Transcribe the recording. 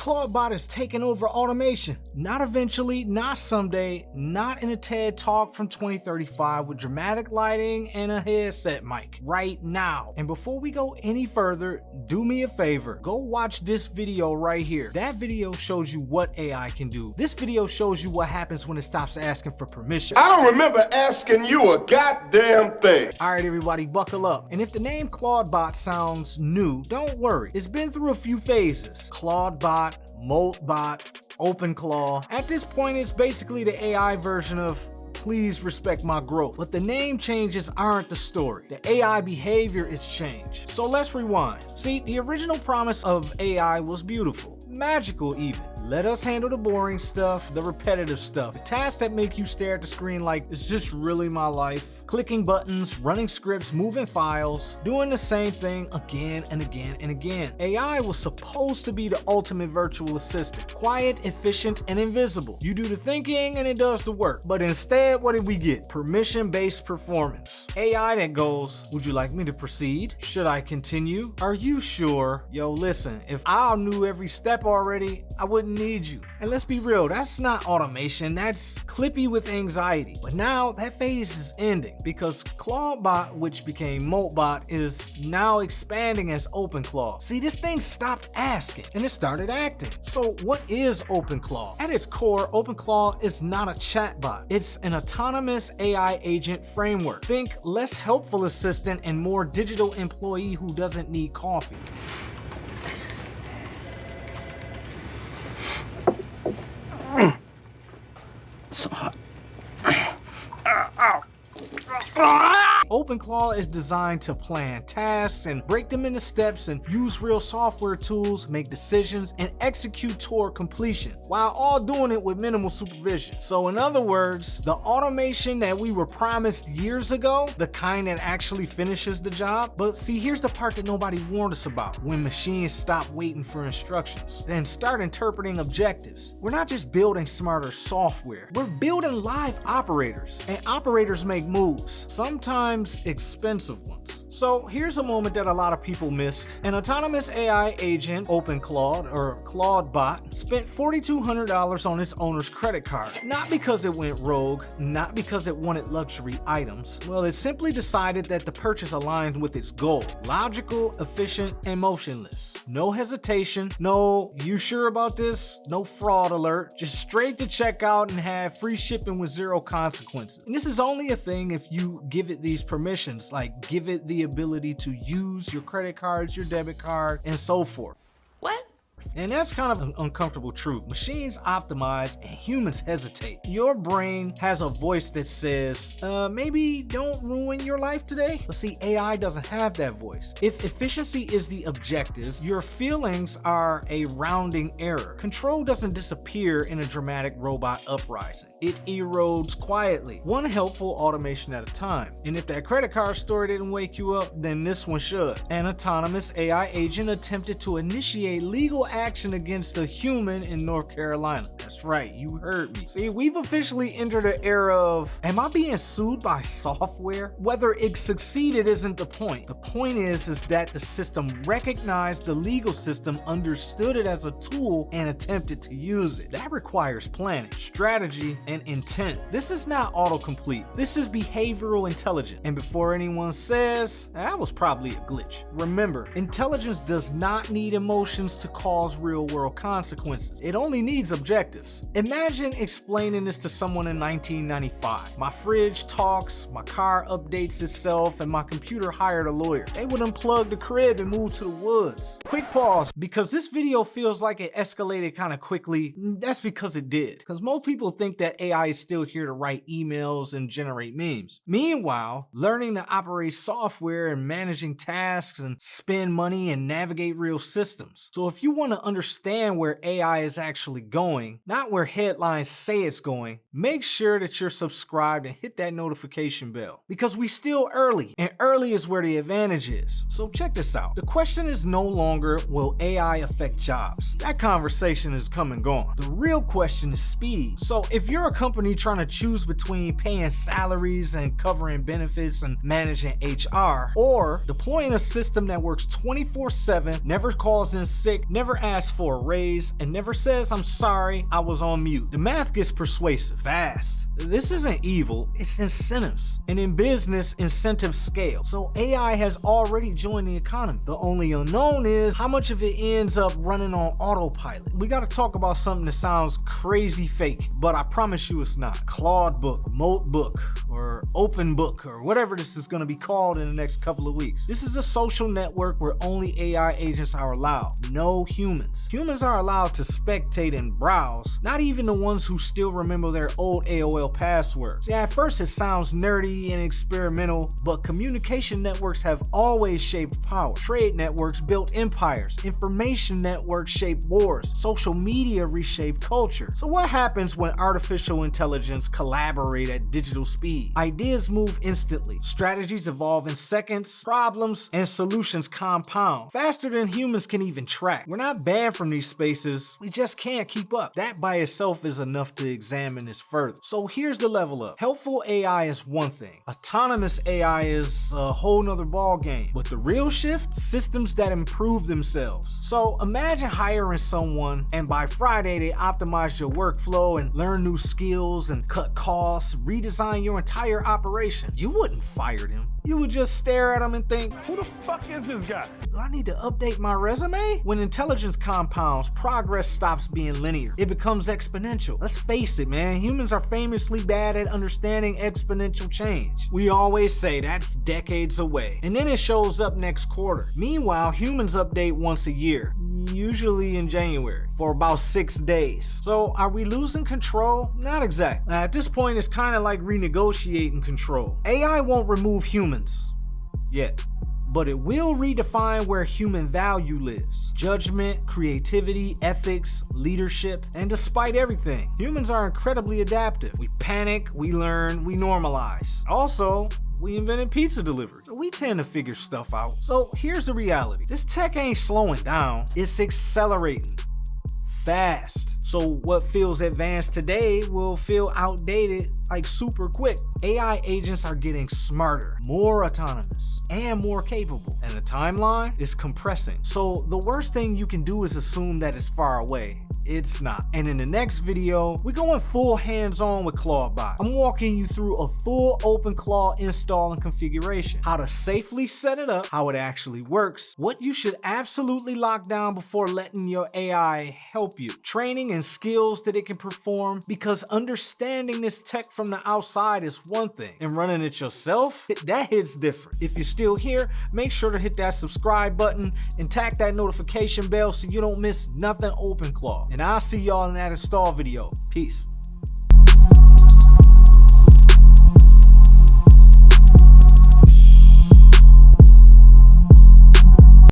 ClawdBot is taking over automation. Not eventually, not someday, not in a TED Talk from 2035 with dramatic lighting and a headset mic. Right now. And before we go any further, do me a favor. Go watch this video right here. That video shows you what AI can do. This video shows you what happens when it stops asking for permission. I don't remember asking you a goddamn thing. Alright everybody, buckle up. And if the name ClawdBot sounds new, don't worry. It's been through a few phases. ClawdBot, Moltbot, OpenClaw. At this point, it's basically the AI version of please respect my growth. But the name changes aren't the story. The AI behavior is changed. So let's rewind. See, the original promise of AI was beautiful, magical even. Let us handle the boring stuff, the repetitive stuff, the tasks that make you stare at the screen like, is this really my life? Clicking buttons, running scripts, moving files, doing the same thing again and again and again. AI was supposed to be the ultimate virtual assistant. Quiet, efficient, and invisible. You do the thinking and it does the work. But instead, what did we get? Permission-based performance. AI that goes, would you like me to proceed? Should I continue? Are you sure? Yo, listen, if I knew every step already, I wouldn't need you. And let's be real, that's not automation, that's clippy with anxiety. But now that phase is ending because ClawdBot, which became Moltbot, is now expanding as OpenClaw. See, this thing stopped asking and it started acting. So what is OpenClaw? At its core, OpenClaw is not a chatbot. It's an autonomous AI agent framework. Think less helpful assistant and more digital employee who doesn't need coffee. So hot. OpenClaw is designed to plan tasks and break them into steps and use real software tools, make decisions, and execute toward completion, while all doing it with minimal supervision. So in other words, the automation that we were promised years ago, the kind that actually finishes the job. But see, here's the part that nobody warned us about. When machines stop waiting for instructions and start interpreting objectives. We're not just building smarter software, we're building live operators, and operators make moves, sometimes expensive ones. So here's a moment that a lot of people missed. An autonomous AI agent, OpenClaw or ClawdBot, spent $4,200 on its owner's credit card. Not because it went rogue, not because it wanted luxury items. Well, it simply decided that the purchase aligned with its goal. Logical, efficient, and motionless. No hesitation, no you sure about this, no fraud alert, just straight to checkout and have free shipping with zero consequences. And this is only a thing if you give it these permissions, like give it the ability to use your credit cards, your debit card, and so forth. What? And that's kind of an uncomfortable truth. Machines optimize and humans hesitate. Your brain has a voice that says, maybe don't ruin your life today. But see, AI doesn't have that voice. If efficiency is the objective, your feelings are a rounding error. Control doesn't disappear in a dramatic robot uprising. It erodes quietly, one helpful automation at a time. And if that credit card story didn't wake you up, then this one should. An autonomous AI agent attempted to initiate legal action against a human in North Carolina. That's right, you heard me. See, we've officially entered an era of, am I being sued by software? Whether it succeeded isn't the point. The point is that the system recognized the legal system, understood it as a tool, and attempted to use it. That requires planning, strategy, and intent. This is not autocomplete. This is behavioral intelligence. And before anyone says, that was probably a glitch. Remember, intelligence does not need emotions to cause real world consequences. It only needs objectives. Imagine explaining this to someone in 1995. My fridge talks, my car updates itself, and my computer hired a lawyer. They would unplug the crib and move to the woods. Quick pause, because this video feels like it escalated kind of quickly. That's because it did. Because most people think that AI is still here to write emails and generate memes. Meanwhile, learning to operate software and managing tasks and spend money and navigate real systems. So if you want to understand where AI is actually going, not where headlines say it's going, make sure that you're subscribed and hit that notification bell, because we still early, and early is where the advantage is. So check this out. The question is no longer, will AI affect jobs? That conversation is come and gone. The real question is speed. So if you're a company trying to choose between paying salaries and covering benefits and managing HR, or deploying a system that works 24/7, never calls in sick, never never asks for a raise and never says, "I'm sorry, I was on mute." The math gets persuasive fast. This isn't evil, it's incentives. And in business, incentives scale. So AI has already joined the economy. The only unknown is how much of it ends up running on autopilot. We gotta talk about something that sounds crazy fake, but I promise you it's not. ClawdBot, Moltbot, or OpenBook, or whatever this is gonna be called in the next couple of weeks. This is a social network where only AI agents are allowed, no humans. Humans are allowed to spectate and browse, not even the ones who still remember their old AOL passwords. Yeah, at first it sounds nerdy and experimental, but communication networks have always shaped power. Trade networks built empires, information networks shaped wars, social media reshaped culture. So what happens when artificial intelligence collaborate at digital speed? Ideas move instantly, strategies evolve in seconds, problems and solutions compound faster than humans can even track. We're not banned from these spaces, we just can't keep up. That by itself is enough to examine this further. So here's the level up. Helpful AI is one thing. Autonomous AI is a whole nother ball game. But the real shift? Systems that improve themselves. So imagine hiring someone and by Friday they optimize your workflow and learn new skills and cut costs, redesign your entire operation. You wouldn't fire them. You would just stare at them and think, who the fuck is this guy? Do I need to update my resume? When intelligence compounds, progress stops being linear. It becomes exponential. Let's face it, man. Humans are famously bad at understanding exponential change. We always say that's decades away. And then it shows up next quarter. Meanwhile, humans update once a year, usually in January, for about 6 days. So are we losing control? Not exactly. At this point, it's kind of like renegotiating control. AI won't remove humans yet, but it will redefine where human value lives. Judgment, creativity, ethics, leadership, and despite everything, humans are incredibly adaptive. We panic, we learn, we normalize. Also, we invented pizza delivery, so we tend to figure stuff out. So here's the reality. This tech ain't slowing down, it's accelerating fast. So what feels advanced today will feel outdated like super quick. AI agents are getting smarter, more autonomous, and more capable. And the timeline is compressing. So the worst thing you can do is assume that it's far away. It's not. And in the next video, we're going full hands-on with ClawdBot. I'm walking you through a full OpenClaw install and configuration, how to safely set it up, how it actually works, what you should absolutely lock down before letting your AI help you, training and skills that it can perform, because understanding this tech from the outside is one thing, and running it yourself, that hits different. If you're still here, make sure to hit that subscribe button and tap that notification bell so you don't miss nothing OpenClaw. And I'll see y'all in that install video. Peace.